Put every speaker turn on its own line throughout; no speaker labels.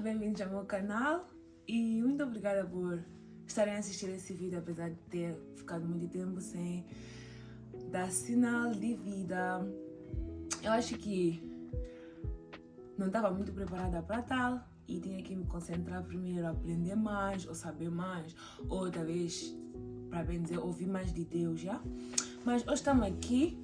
Bem-vindos ao meu canal e muito obrigada por estarem a assistir esse vídeo, apesar de ter ficado muito tempo sem dar sinal de vida. Eu acho que não estava muito preparada para tal e tinha que me concentrar primeiro, aprender mais ou saber mais, ou talvez, para bem dizer, ouvir mais de Deus, já? Mas hoje estamos aqui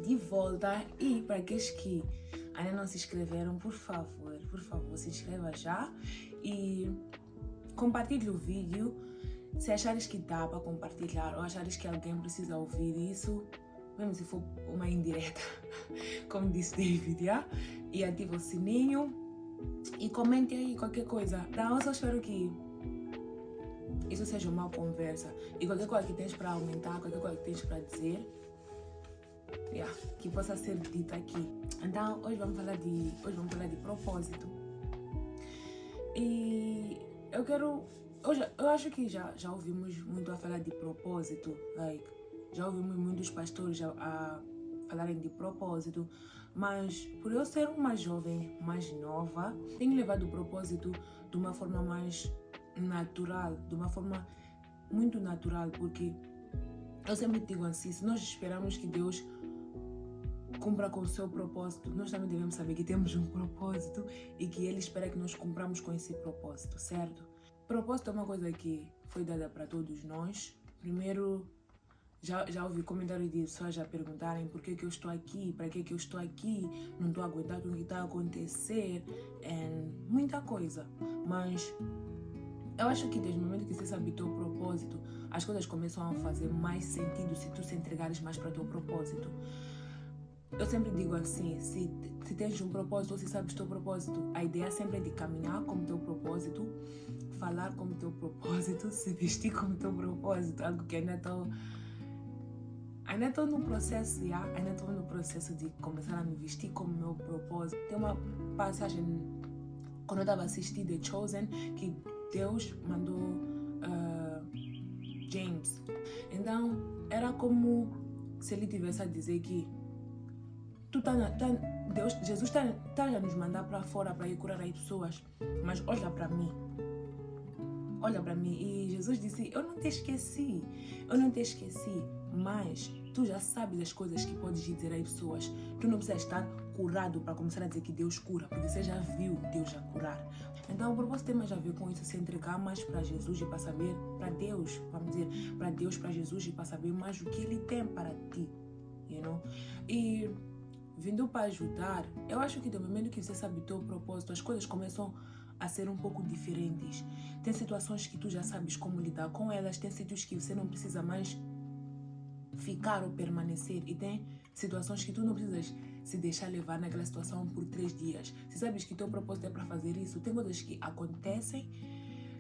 de volta e para aqueles que ainda não se inscreveram, por favor, se inscreva já e compartilhe o vídeo se achares que dá para compartilhar ou achares que alguém precisa ouvir isso, mesmo se for uma indireta, como disse David, já? E ativa o sininho e comente aí qualquer coisa. Então eu só espero que isso seja uma conversa e qualquer coisa que tens para aumentar, qualquer coisa que tens para dizer, que possa ser dita aqui. Então hoje vamos falar de propósito. E eu acho que já ouvimos muito a falar de propósito, já ouvimos muitos pastores a falarem de propósito, mas por eu ser uma jovem mais nova, tenho levado o propósito de uma forma mais natural, de uma forma muito natural, porque eu sempre digo assim, se nós esperamos que Deus cumpra com o seu propósito, nós também devemos saber que temos um propósito e que Ele espera que nós cumpramos com esse propósito, certo? Propósito é uma coisa que foi dada para todos nós. Primeiro, já ouvi comentários de pessoas a perguntarem por que eu estou aqui, para que eu estou aqui, não estou a aguentar com o que está a acontecer, muita coisa. Mas eu acho que desde o momento que você sabe o teu propósito, as coisas começam a fazer mais sentido se tu se entregares mais para o teu propósito. Eu sempre digo assim, se tens um propósito ou se sabes o teu propósito, a ideia sempre é de caminhar como teu propósito, falar como teu propósito, se vestir como teu propósito, algo que ainda estou no processo, ainda estou no processo de começar a me vestir como meu propósito. Tem uma passagem, quando eu estava assistindo The Chosen, que Deus mandou James. Então, era como se ele tivesse a dizer que Jesus está a nos mandar para fora para ir curar as pessoas, mas olha para mim. E Jesus disse, eu não te esqueci, mas tu já sabes as coisas que podes dizer às pessoas. Tu não precisa estar curado para começar a dizer que Deus cura, porque você já viu Deus a curar. Então o propósito tem mais a ver com isso, se entregar mais para Jesus e para saber, para Deus, vamos dizer, para Deus, para Jesus e para saber mais o que Ele tem para ti, E vindo para ajudar, eu acho que do momento que você sabe o teu propósito, as coisas começam a ser um pouco diferentes. Tem situações que tu já sabes como lidar com elas, tem sítios que você não precisa mais ficar ou permanecer, e tem situações que tu não precisas se deixar levar naquela situação por 3 dias. Se sabes que teu propósito é para fazer isso, tem coisas que acontecem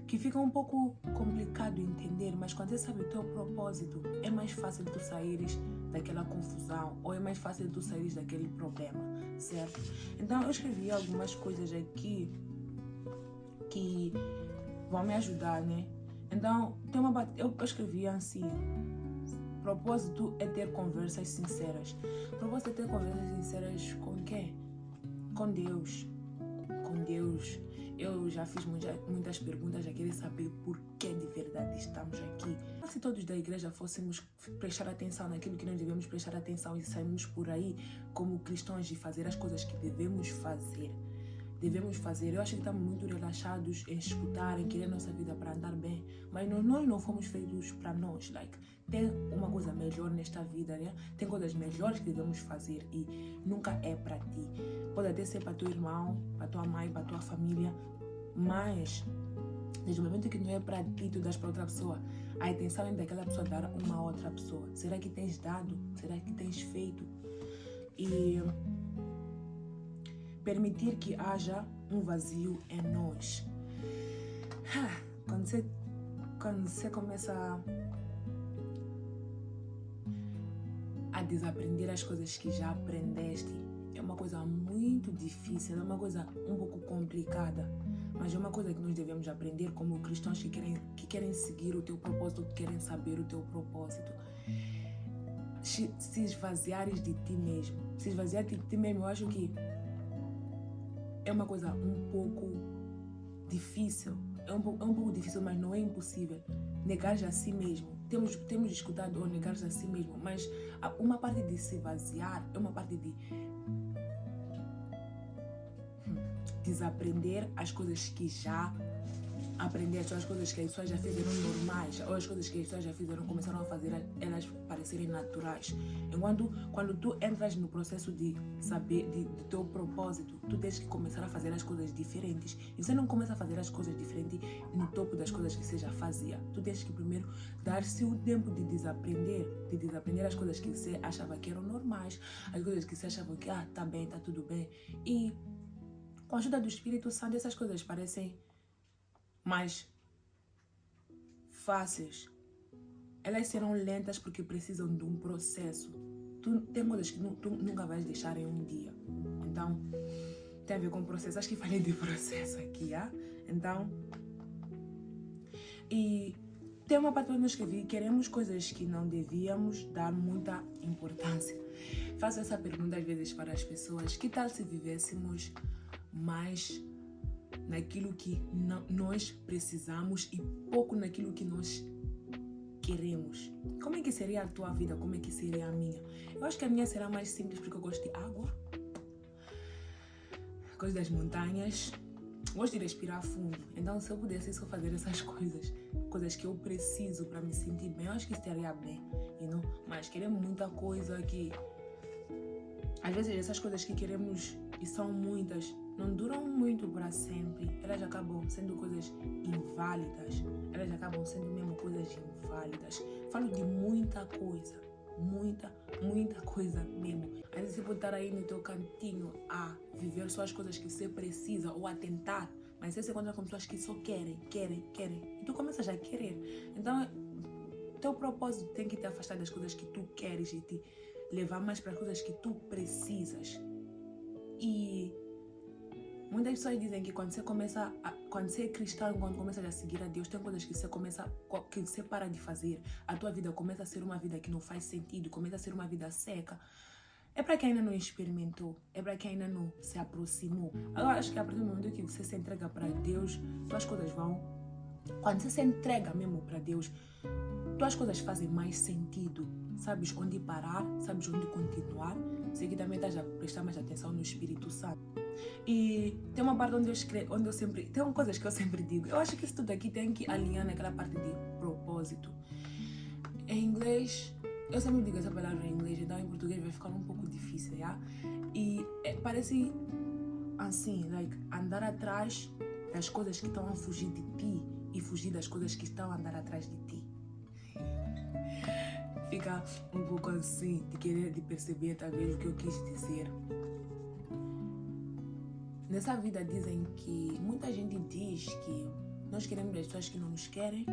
que fica um pouco complicado entender, mas quando você sabe o teu propósito, é mais fácil tu saíres daquela confusão, ou é mais fácil tu saíres daquele problema, certo? Então eu escrevi algumas coisas aqui que vão me ajudar, né? Então eu escrevi assim, propósito é ter conversas sinceras. Propósito é ter conversas sinceras com quem? Com Deus. Eu já fiz muitas perguntas a querer saber por que de verdade estamos aqui. Se todos da igreja fôssemos prestar atenção naquilo que nós devemos prestar atenção e sairmos por aí como cristãos de fazer as coisas que devemos fazer. Eu acho que estamos muito relaxados em escutar, em querer nossa vida para andar bem, mas nós não fomos feitos para nós. Tem uma coisa melhor nesta vida, né? Tem coisas melhores que devemos fazer e nunca é para ti. Pode até ser para teu irmão, para tua mãe, para tua família, mas desde o momento que não é para ti, tu das para outra pessoa, a intenção é daquela pessoa dar uma outra pessoa. Será que tens dado? Será que tens feito? E permitir que haja um vazio em nós. Quando você começa a desaprender as coisas que já aprendeste, é uma coisa muito difícil, é uma coisa um pouco complicada, mas é uma coisa que nós devemos aprender como cristãos que querem seguir o teu propósito, que querem saber o teu propósito. Se esvaziares de ti mesmo. Se esvaziar de ti mesmo, eu acho que é uma coisa um pouco difícil. É um pouco difícil, mas não é impossível. Negar-se a si mesmo. Temos escutado ou negar-se a si mesmo, mas uma parte de se vaziar é uma parte de desaprender as coisas que já aprendeste, as coisas que as pessoas já fizeram normais, ou as coisas que as pessoas já fizeram, começaram a fazer elas parecerem naturais. Enquanto quando tu entras no processo de saber de teu propósito, tu tens que começar a fazer as coisas diferentes. E você não começa a fazer as coisas diferentes no topo das coisas que você já fazia. Tu tens que primeiro dar-se o tempo de desaprender as coisas que você achava que eram normais, as coisas que você achava que tá bem, tá tudo bem. E com a ajuda do Espírito Santo, essas coisas parecem mais fáceis. Elas serão lentas porque precisam de um processo. Tem coisas que tu nunca vais deixar em um dia. Então, tem a ver com o processo. Acho que falei de processo aqui, Então, e tem uma parte que eu escrevi: queremos coisas que não devíamos dar muita importância. Faço essa pergunta às vezes para as pessoas: que tal se vivêssemos mais naquilo que nós precisamos e pouco naquilo que nós queremos? Como é que seria a tua vida? Como é que seria a minha? Eu acho que a minha será mais simples porque eu gosto de água, gosto das montanhas, gosto de respirar fundo. Então, se eu pudesse só fazer essas coisas que eu preciso para me sentir bem, eu acho que estaria bem, Mas queremos muita coisa que às vezes essas coisas que queremos, e são muitas, não duram muito para sempre. Elas acabam sendo coisas inválidas. Elas acabam sendo mesmo coisas inválidas. Falo de muita coisa. Muita coisa mesmo. Às vezes você pode estar aí no teu cantinho a viver só as coisas que você precisa ou a tentar. Mas você encontra com pessoas que só querem. E tu começas a querer. Então, teu propósito tem que te afastar das coisas que tu queres e te levar mais para as coisas que tu precisas. E muitas pessoas dizem que quando você é cristão, quando começa a seguir a Deus, tem coisas que você para de fazer. A tua vida começa a ser uma vida que não faz sentido, começa a ser uma vida seca. É para quem ainda não experimentou, é para quem ainda não se aproximou. Agora, acho que a partir do momento que você se entrega para Deus, tuas coisas vão... Quando você se entrega mesmo para Deus, tuas coisas fazem mais sentido. Sabes onde parar, sabes onde continuar. Sei que também estás a prestar mais atenção no Espírito Santo. E tem uma parte onde eu sempre... Tem coisas que eu sempre digo. Eu acho que isso tudo aqui tem que alinhar naquela parte de propósito. Em inglês, eu sempre digo essa palavra em inglês, então em português vai ficar um pouco difícil, E parece assim, andar atrás das coisas que estão a fugir de ti e fugir das coisas que estão a andar atrás de ti. Fica um pouco assim, de perceber talvez o que eu quis dizer. Nessa vida dizem que muita gente diz que nós queremos as pessoas que não nos querem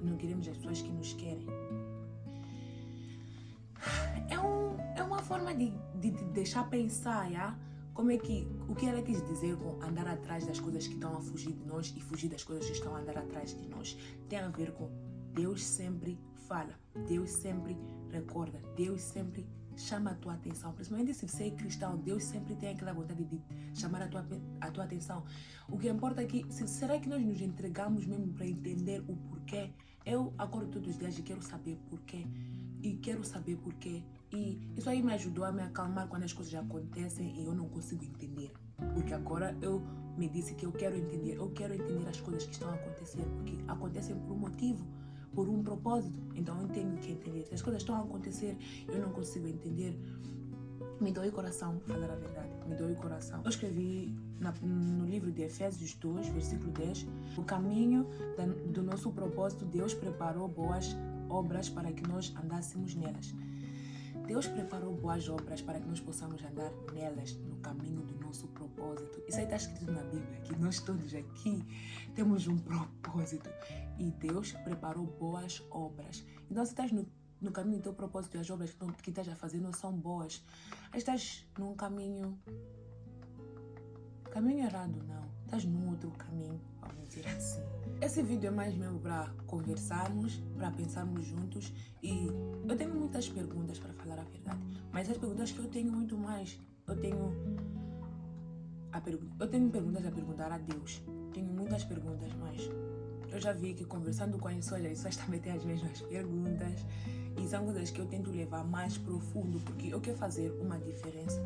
e não queremos as pessoas que nos querem. É uma forma de deixar pensar, o que ela quis dizer com andar atrás das coisas que estão a fugir de nós e fugir das coisas que estão a andar atrás de nós. Tem a ver com Deus sempre fala, Deus sempre recorda, Deus sempre chama a tua atenção. Principalmente se você é cristão, Deus sempre tem aquela vontade de chamar a tua atenção. O que importa é que, será que nós nos entregamos mesmo para entender o porquê? Eu acordo todos os dias e quero saber porquê. E isso aí me ajudou a me acalmar quando as coisas acontecem e eu não consigo entender. Porque agora eu me disse que eu quero entender as coisas que estão a acontecer, porque acontecem por um motivo, por um propósito. Então eu tenho que entender. Se as coisas estão a acontecer, eu não consigo entender, me dói o coração, para falar a verdade, me dói o coração. Eu escrevi no livro de Efésios 2, versículo 10, o caminho do nosso propósito, Deus preparou boas obras para que nós andássemos nelas. Deus preparou boas obras para que nós possamos andar nelas, no caminho do nosso propósito. Isso aí está escrito na Bíblia, que nós todos aqui temos um propósito. E Deus preparou boas obras. Então, se estás no caminho do teu propósito e as obras que estás a fazer não são boas, aí estás num caminho errado, não. Estás num outro caminho, vamos dizer assim. Esse vídeo é mais mesmo para conversarmos, para pensarmos juntos. E eu tenho muitas perguntas, para falar a verdade. Mas as perguntas que eu tenho muito mais, eu tenho eu tenho perguntas a perguntar a Deus. Tenho muitas perguntas, mas eu já vi que conversando com as pessoas também têm as mesmas perguntas. E são coisas que eu tento levar mais profundo, porque eu quero fazer uma diferença.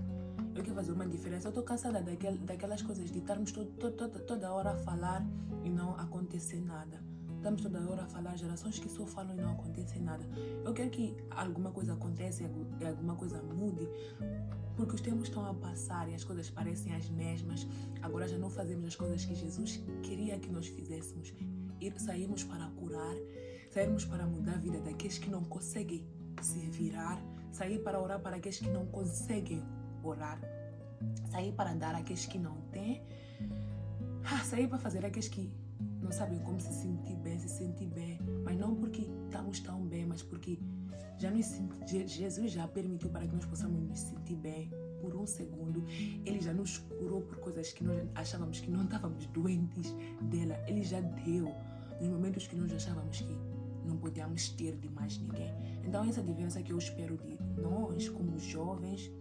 Eu estou cansada daquelas coisas de estarmos toda hora a falar e não acontecer nada. Estamos toda hora a falar, gerações que só falam e não acontece nada. Eu quero que alguma coisa aconteça e alguma coisa mude, porque os tempos estão a passar e as coisas parecem as mesmas. Agora já não fazemos as coisas que Jesus queria que nós fizéssemos. Saímos para curar, saímos para mudar a vida daqueles que não conseguem se virar, sair para orar para aqueles que não conseguem orar, sair para dar àqueles que não têm, sair para fazer aqueles que não sabem como se sentir bem, mas não porque estamos tão bem, mas porque Jesus já permitiu para que nós possamos nos sentir bem por um segundo. Ele já nos curou por coisas que nós achávamos que não estávamos doentes dela. Ele já deu nos momentos que nós achávamos que não podíamos ter de mais ninguém. Então essa diferença que eu espero de nós como jovens,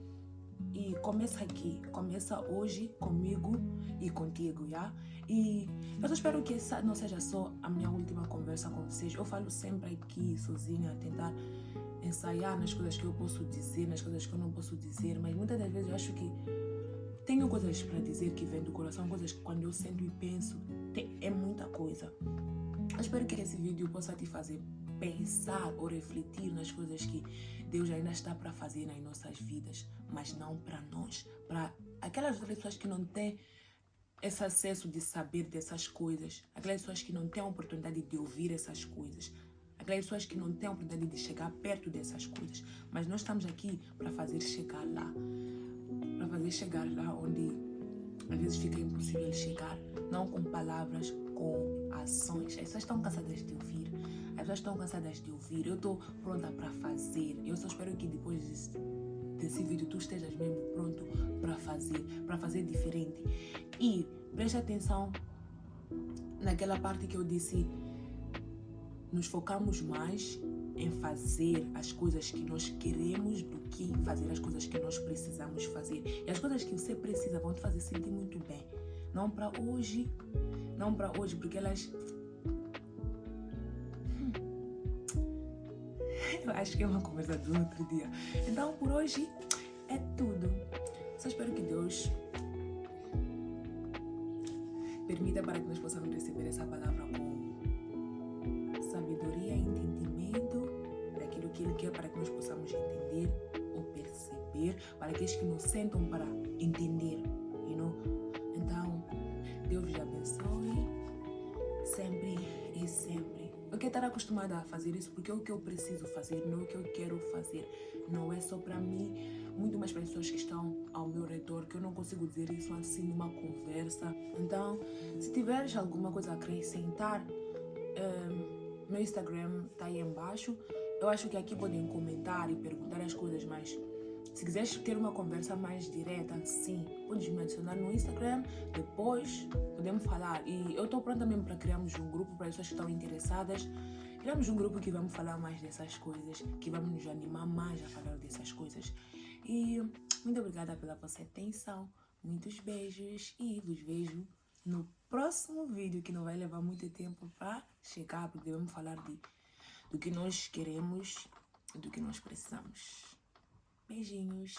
e começa aqui, começa hoje comigo e contigo, já? E eu só espero que essa não seja só a minha última conversa com vocês. Eu falo sempre aqui sozinha, a tentar ensaiar nas coisas que eu posso dizer, nas coisas que eu não posso dizer, mas muitas das vezes eu acho que tenho coisas para dizer que vêm do coração, coisas que quando eu sento e penso, é muita coisa. Eu espero que esse vídeo possa te fazer pensar ou refletir nas coisas que Deus ainda está para fazer nas nossas vidas, mas não para nós, para aquelas outras pessoas que não têm esse acesso de saber dessas coisas, aquelas pessoas que não têm a oportunidade de ouvir essas coisas, aquelas pessoas que não têm a oportunidade de chegar perto dessas coisas, mas nós estamos aqui para fazer chegar lá onde às vezes fica impossível chegar, não com palavras, com ações. As pessoas estão cansadas de ouvir, eu estou pronta para fazer. Eu só espero que depois desse vídeo tu estejas mesmo pronto para fazer diferente. E preste atenção naquela parte que eu disse, nos focamos mais em fazer as coisas que nós queremos do que fazer as coisas que nós precisamos fazer. E as coisas que você precisa vão te fazer sentir muito bem. Não para hoje, porque elas... Eu acho que é uma conversa do outro dia. Então, por hoje, é tudo. Só espero que Deus permita para que nós possamos receber essa palavra com sabedoria e entendimento daquilo que Ele quer, para que nós possamos entender ou perceber, para aqueles que nos sentam para entender, Então, Deus vos abençoe sempre e sempre. Eu quero estar acostumada a fazer isso porque é o que eu preciso fazer, não é o que eu quero fazer. Não é só para mim, muito mais para as pessoas que estão ao meu redor, que eu não consigo dizer isso assim numa conversa. Então, se tiveres alguma coisa a acrescentar, meu Instagram está aí embaixo. Eu acho que aqui podem comentar e perguntar as coisas, mas se quiseres ter uma conversa mais direta, sim, podes me adicionar no Instagram, depois podemos falar. E eu estou pronta mesmo para criarmos um grupo para as pessoas que estão interessadas. Criamos um grupo que vamos falar mais dessas coisas, que vamos nos animar mais a falar dessas coisas. E muito obrigada pela vossa atenção, muitos beijos e vos vejo no próximo vídeo, que não vai levar muito tempo para chegar, porque devemos falar do que nós queremos e do que nós precisamos. Beijinhos.